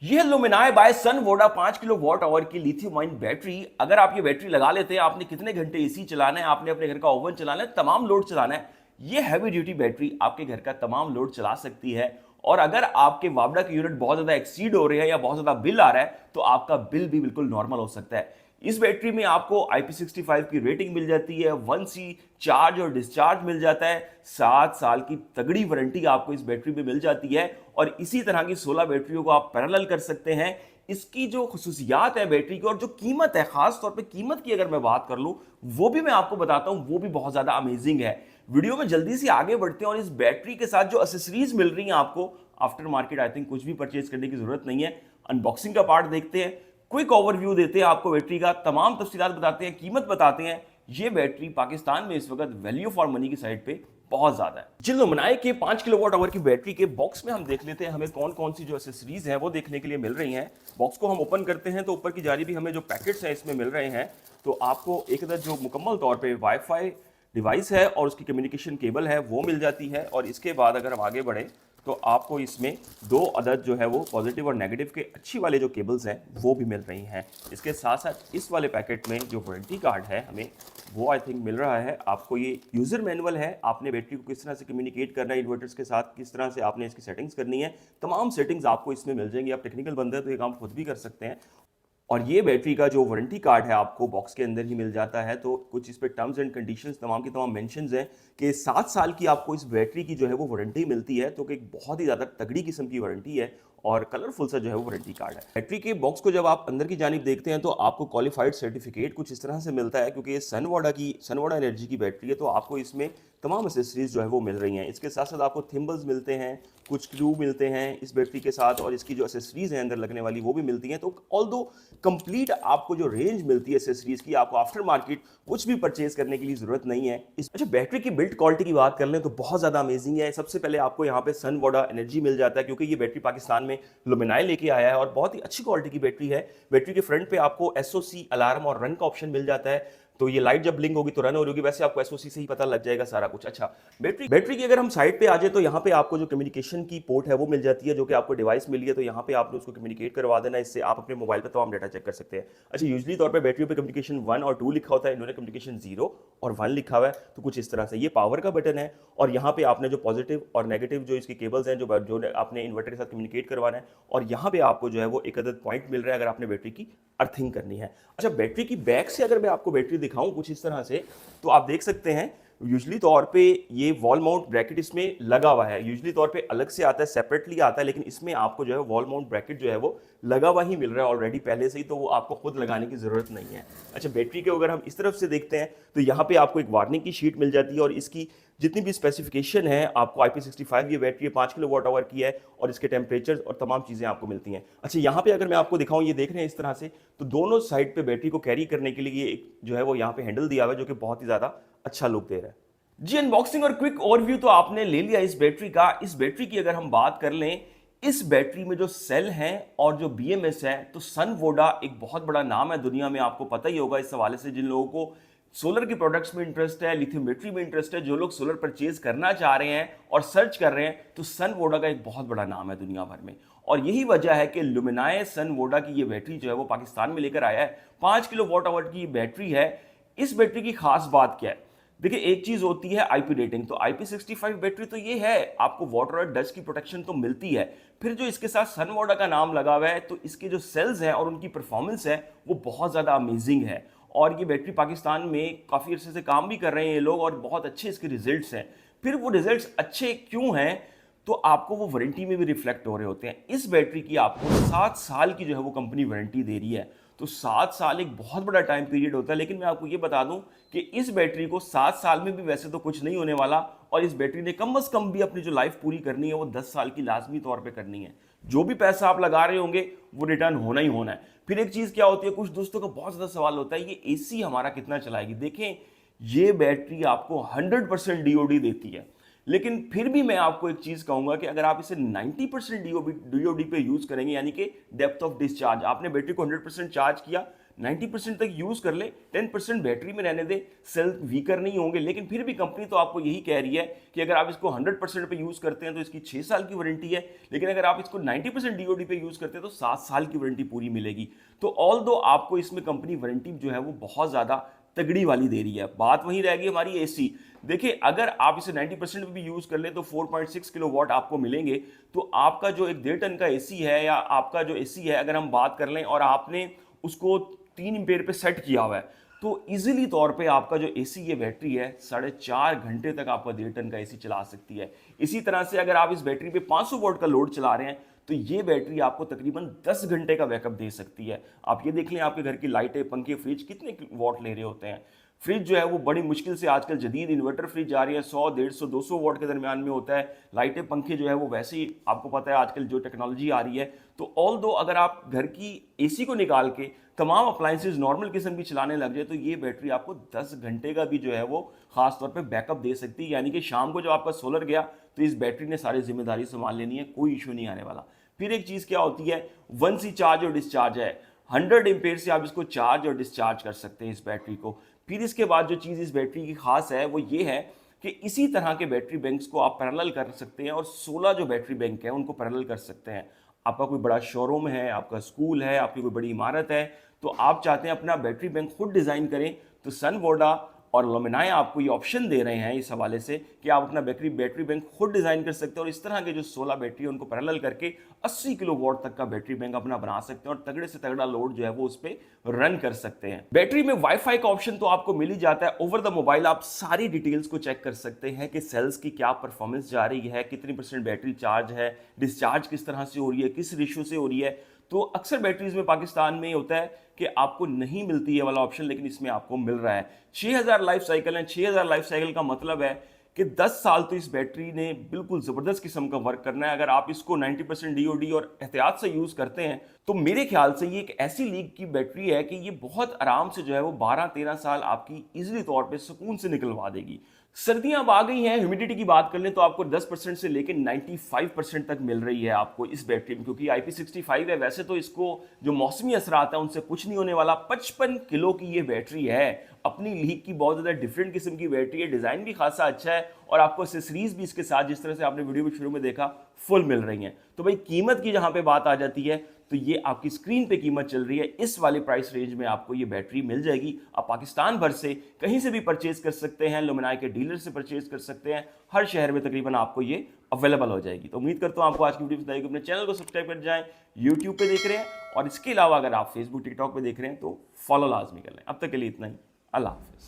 ये लुमिनाय बाय सन वोडा 5 किलो वॉट आवर की लिथियम आयन बैटरी। अगर आप ये बैटरी लगा लेते हैं, आपने कितने घंटे एसी चलाना है, आपने अपने घर का ओवन चलाना है, तमाम लोड चलाना है, ये हैवी ड्यूटी बैटरी आपके घर का तमाम लोड चला सकती है। और अगर आपके वापडा के यूनिट बहुत ज्यादा एक्सीड हो रहे हैं या बहुत ज्यादा बिल आ रहा है, तो आपका बिल भी बिल्कुल नॉर्मल हो सकता है। इस बैटरी में आपको IP65 की रेटिंग मिल जाती है, 1C चार्ज और डिस्चार्ज मिल जाता है, 7 साल की तगड़ी वारंटी आपको इस बैटरी में मिल जाती है। और इसी तरह की 16 बैटरियों को आप पैरेलल कर सकते हैं। इसकी जो खुसूसियात है बैटरी की और जो कीमत है, खास तौर पे कीमत की अगर मैं बात कर लूं, वो भी मैं आपको बताता हूं, वो भी बहुत ज्यादा अमेजिंग है। वीडियो में जल्दी से आगे बढ़ते हैं और इस बैटरी के साथ जो एसेसरीज मिल रही हैं आपको, आफ्टर मार्केट आई थिंक कुछ भी परचेज करने की जरूरत नहीं है। अनबॉक्सिंग का पार्ट देखते हैं, क्विक ओवरव्यू देते हैं आपको बैटरी का, तमाम तफसीलात बताते हैं, कीमत बताते हैं। ये बैटरी पाकिस्तान में इस वक्त वैल्यू फॉर मनी की साइड पे बहुत ज्यादा है। जिन लुमिनाय के 5 किलोवाट आवर की बैटरी के बॉक्स में हम देख लेते हैं हमें कौन कौन सी जो एसेसरीज हैं वो देखने के लिए मिल रही हैं। बॉक्स को हम ओपन करते हैं तो ऊपर की जारी भी हमें जो पैकेट्स हैं इसमें मिल रहे हैं। तो आपको एक अदद जो मुकम्मल तौर पे वाईफाई डिवाइस है और उसकी कम्युनिकेशन केबल है वो मिल जाती है। और इसके बाद अगर हम आगे बढ़े तो आपको इसमें 2 अदद जो है वो पॉजिटिव और नेगेटिव के अच्छी वाले जो केबल्स हैं वो भी मिल रही हैं। इसके साथ साथ इस वाले पैकेट में जो वारंटी कार्ड है हमें वो आई थिंक मिल रहा है। आपको ये यूज़र मैनुअल है, आपने बैटरी को किस तरह से कम्युनिकेट करना है इन्वर्टर्स के साथ, किस तरह से आपने इसकी सेटिंग्स करनी है, तमाम सेटिंग्स आपको इसमें मिल जाएंगी। आप टेक्निकल बंदे हैं तो ये काम खुद भी कर सकते हैं। और ये बैटरी का जो वारंटी कार्ड है आपको बॉक्स के अंदर ही मिल जाता है। तो कुछ इस पे टर्म्स एंड कंडीशंस तमाम की तमाम मेंशंस हैं कि 7 साल की आपको इस बैटरी की जो है वो वारंटी मिलती है। तो कि एक बहुत ही ज़्यादा तगड़ी किस्म की वारंटी है और कलरफुल सा जो है वो वारंटी कार्ड है। बैटरी के बॉक्स को जब आप अंदर की जानिब देखते हैं तो आपको क्वालिफाइड सर्टिफिकेट कुछ इस तरह से मिलता है, क्योंकि ये सन वोडा एनर्जी की बैटरी है तो आपको इसमें तमाम एसेसरीज जो है वो मिल रही हैं। इसके साथ साथ आपको थिम्बल्स मिलते हैं, कुछ क्लू मिलते हैं इस बैटरी के साथ, और इसकी जो एसेसरीज हैं अंदर लगने वाली वो भी मिलती हैं। तो ऑल दो कंप्लीट आपको जो रेंज मिलती है एसेसरीज की, आपको आफ्टर मार्केट कुछ भी परचेज करने के लिए जरूरत नहीं है। अच्छा, बैटरी की बिल्ड क्वालिटी की बात कर लें तो बहुत ज्यादा अमेजिंग है। सबसे पहले आपको यहाँ पे सन वोडा एनर्जी मिल जाता है, क्योंकि ये बैटरी पाकिस्तान में लुमिनाय लेके आया है और बहुत ही अच्छी क्वालिटी की बैटरी है। बैटरी के फ्रंट पे आपको SOC अलार्म और रन का ऑप्शन मिल जाता है, तो ये लाइट जब ब्लिंक होगी तो रन हो रही होगी। वैसे आपको SOC से ही पता लग जाएगा सारा कुछ। अच्छा, बैटरी की अगर हम साइड पे आ जाए तो यहाँ पे आपको जो कम्युनिकेशन की पोर्ट है वो मिल जाती है, जो कि आपको डिवाइस मिली है। तो यहाँ पे आपने उसको कम्युनिकेट करवा देना, इससे आप अपने मोबाइल पे तमाम डाटा चेक कर सकते हैं। अच्छा, यूजली तौर पे बैटरी पे कम्युनिकेशन 1 और 2 लिखा होता है, इन्होंने कम्युनिकेशन 0 और 1 लिखा हुआ है। तो कुछ इस तरह से ये पावर का बटन है और यहाँ पे आपने जो पॉजिटिव और नेगेटिव जो इसके केबल्स हैं जो आपने इन्वर्टर के साथ कम्युनिकेट करवाना है, और यहाँ पे आपको जो है वो एक अदद पॉइंट मिल रहा है अगर आपने बैटरी की अर्थिंग करनी है। अच्छा, बैटरी की बैक से अगर मैं आपको बैटरी दिखाऊं कुछ इस तरह से, तो आप देख सकते हैं यूजली तौर पे ये वॉल माउंट ब्रैकेट इसमें लगा हुआ है। यूजली तौर पे अलग से आता है, सेपरेटली आता है, लेकिन इसमें आपको जो है वॉल माउंट ब्रैकेट जो है वो लगा हुआ ही मिल रहा है ऑलरेडी पहले से ही, तो वो आपको खुद लगाने की जरूरत नहीं है। अच्छा, बैटरी के अगर हम इस तरफ से देखते हैं तो यहाँ पे आपको एक वार्निंग की शीट मिल जाती है और इसकी जितनी भी स्पेसिफिकेशन है आपको IP65 ये बैटरी 5 किलोवाट आवर की है और इसके टेम्परेचर और तमाम चीज़ें आपको मिलती हैं। अच्छा, यहाँ पे अगर मैं आपको दिखाऊं, ये देख रहे हैं इस तरह से, तो दोनों साइड पे बैटरी को कैरी करने के लिए एक जो है वो यहाँ पे हैंडल दिया हुआ है, जो कि बहुत ही ज़्यादा अच्छा लुक दे रहा है। जी, अनबॉक्सिंग और क्विक ओवरव्यू तो आपने ले लिया इस बैटरी का। इस बैटरी की अगर हम बात कर लें, इस बैटरी में जो सेल हैं और जो BMS है, तो सन वोडा एक बहुत बड़ा नाम है दुनिया में, आपको पता ही होगा। इस हवाले से जिन लोगों को सोलर के प्रोडक्ट्स में इंटरेस्ट है, लिथियम बैटरी में इंटरेस्ट है, जो लोग सोलर परचेज करना चाह रहे हैं और सर्च कर रहे हैं, तो सन वोडा का एक बहुत बड़ा नाम है दुनिया भर में। और यही वजह है कि लुमिनाय सन वोडा की ये बैटरी जो है वो पाकिस्तान में लेकर आया है। 5 किलो वॉट आवर की बैटरी है। इस बैटरी की खास बात क्या है? देखिए, एक चीज होती है IP रेटिंग, तो IP65 बैटरी तो ये है, आपको वाटर और डस्ट की प्रोटेक्शन तो मिलती है। फिर जो इसके साथ सन वोडा का नाम लगा हुआ है, तो इसके जो सेल्स हैं और उनकी परफॉर्मेंस है वो बहुत ज्यादा अमेजिंग है। और ये बैटरी पाकिस्तान में काफी अरसे से काम भी कर रहे हैं ये लोग और बहुत अच्छे इसके रिजल्ट्स हैं। फिर वो रिजल्ट्स अच्छे क्यों हैं? तो आपको वो वारंटी में भी रिफ्लेक्ट हो रहे होते हैं। इस बैटरी की आपको 7 साल की जो है वो कंपनी वारंटी दे रही है। तो 7 साल एक बहुत बड़ा टाइम पीरियड होता है, लेकिन मैं आपको ये बता दूं कि इस बैटरी को 7 साल में भी वैसे तो कुछ नहीं होने वाला, और इस बैटरी ने कम से कम भी अपनी जो लाइफ पूरी करनी है वो 10 साल की लाजमी तौर पे करनी है। जो भी पैसा आप लगा रहे होंगे वो रिटर्न होना ही होना है। फिर एक चीज क्या होती है, कुछ दोस्तों का बहुत ज्यादा सवाल होता है, ये AC हमारा कितना चलाएगी? देखें, ये बैटरी आपको 100% DOD देती है, लेकिन फिर भी मैं आपको एक चीज कहूंगा कि अगर आप इसे 90% DOD पे यूज करेंगे, यानी कि डेप्थ ऑफ डिस्चार्ज, आपने बैटरी को 100% चार्ज किया, 90% तक यूज कर ले, 10% बैटरी में रहने दे, सेल वीकर नहीं होंगे। लेकिन फिर भी कंपनी तो आपको यही कह रही है कि अगर आप इसको 100% पे यूज करते हैं तो इसकी 6 साल की वारंटी है, लेकिन अगर आप इसको 90% डीओडी पे यूज करते हैं तो 7 साल की वारंटी पूरी मिलेगी। तो ऑल दो आपको इसमें कंपनी वारंटी जो है वो बहुत ज्यादा तगड़ी वाली दे रही है। बात वहीं रहेगी हमारी एसी। देखिए, अगर आप इसे 90% भी यूज कर ले तो 4.6 किलोवाट आपको मिलेंगे। तो आपका जो एक 1.5 टन का एसी है या आपका जो एसी है, अगर हम बात कर लें और आपने उसको 3 एम्पेयर पे सेट किया हुआ है, तो इजीली तौर पे आपका जो एसी ये बैटरी है 4.5 घंटे तक आपका 1.5 टन का एसी चला सकती है। इसी तरह से अगर आप इस बैटरी पे 500 वोल्ट का लोड चला रहे हैं तो ये बैटरी आपको तकरीबन 10 घंटे का बैकअप दे सकती है। आप ये देख लें, आपके घर की लाइटें, पंखे, फ्रिज कितने वॉट ले रहे होते हैं। फ्रिज जो है वो बड़ी मुश्किल से आजकल जदीद इन्वर्टर फ्रिज आ रही है, 100, 150, 200 वॉट के दरमियान में होता है। लाइटें, पंखे जो है वो वैसे ही आपको पता है आजकल जो टेक्नोलॉजी आ रही है। तो ऑल दो अगर आप घर की एसी को निकाल के तमाम अप्लायंसेज नॉर्मल किस्म की चलाने लग जाए तो ये बैटरी आपको 10 घंटे का भी जो है वो खास तौर पे बैकअप दे सकती है। यानी कि शाम को जब आपका सोलर गया तो इस बैटरी ने सारी जिम्मेदारी संभाल लेनी है, कोई इशू नहीं आने वाला। फिर एक चीज क्या होती है, 1C चार्ज और डिस्चार्ज है। 100 एम्पेयर से आप इसको चार्ज और डिस्चार्ज कर सकते हैं इस बैटरी को। फिर इसके बाद जो चीज़ इस बैटरी की खास है वो ये है कि इसी तरह के बैटरी बैंक्स को आप पैरेलल कर सकते हैं और 16 जो बैटरी बैंक हैं उनको पैरेलल कर सकते हैं। आपका कोई बड़ा शोरूम है, आपका स्कूल है, आपकी कोई बड़ी इमारत है, तो आप चाहते हैं अपना बैटरी बैंक खुद डिज़ाइन करें, तो सन वोडा और लुमिनाई आपको ये ऑप्शन दे रहे हैं इस हवाले से कि आप अपना बैटरी बैंक खुद डिजाइन कर सकते हैं और इस तरह के जो 16 बैटरी है उनको पैरेलल करके 80 किलोवाट तक का बैटरी बैंक अपना बना सकते हैं और तगड़े से तगड़ा लोड जो है वो उस पर रन कर सकते हैं। बैटरी में वाईफाई का ऑप्शन तो आपको मिल ही जाता है। ओवर द मोबाइल आप सारी डिटेल्स को चेक कर सकते हैं कि सेल्स की क्या परफॉर्मेंस जा रही है, कितनी % बैटरी चार्ज है, डिस्चार्ज किस तरह से हो रही है, किस रेशियो से हो रही है। तो अक्सर बैटरीज में पाकिस्तान में होता है कि आपको नहीं मिलती है वाला ऑप्शन, लेकिन इसमें आपको मिल रहा है। 6000 लाइफ साइकिल है। 6000 लाइफ साइकिल का मतलब है कि 10 साल तो इस बैटरी ने बिल्कुल जबरदस्त किस्म का वर्क करना है। अगर आप इसको 90% डीओडी और एहतियात से यूज करते हैं तो मेरे ख्याल से ये एक ऐसी लीग की बैटरी है कि ये बहुत आराम से जो है वो 12-13 साल आपकी इजीली तौर पे सुकून से निकलवा देगी। सर्दियां अब आ गई हैं, ह्यूमिडिटी की बात कर लें तो आपको 10% से लेकर 95% तक मिल रही है आपको इस बैटरी में, क्योंकि IP65 है। वैसे तो इसको जो मौसमी असरात है उनसे कुछ नहीं होने वाला। 55 किलो की ये बैटरी है, अपनी लीग की बहुत ज्यादा डिफरेंट किस्म की बैटरी है, डिजाइन भी खासा अच्छा है और आपको एक्सेसरीज भी इसके साथ जिस तरह से आपने वीडियो में शुरू में देखा फुल मिल रही हैं। तो भाई कीमत की जहां पे बात आ जाती है तो ये आपकी स्क्रीन पे कीमत चल रही है, इस वाले प्राइस रेंज में आपको ये बैटरी मिल जाएगी। आप पाकिस्तान भर से कहीं से भी परचेज कर सकते हैं, लुमिनाई के डीलर से परचेज कर सकते हैं, हर शहर में तकरीबन आपको ये अवेलेबल हो जाएगी। तो उम्मीद करता हूं आपको आज की वीडियो पसंद आएगी। अपने चैनल को सब्सक्राइब कर जाएं, यूट्यूब पे देख रहे हैं और इसके अलावा अगर आप फेसबुक, टिकटॉक पे देख रहे हैं तो फॉलो लाजमी कर लें। अब तक के लिए इतना ही, अल्लाह हाफिज।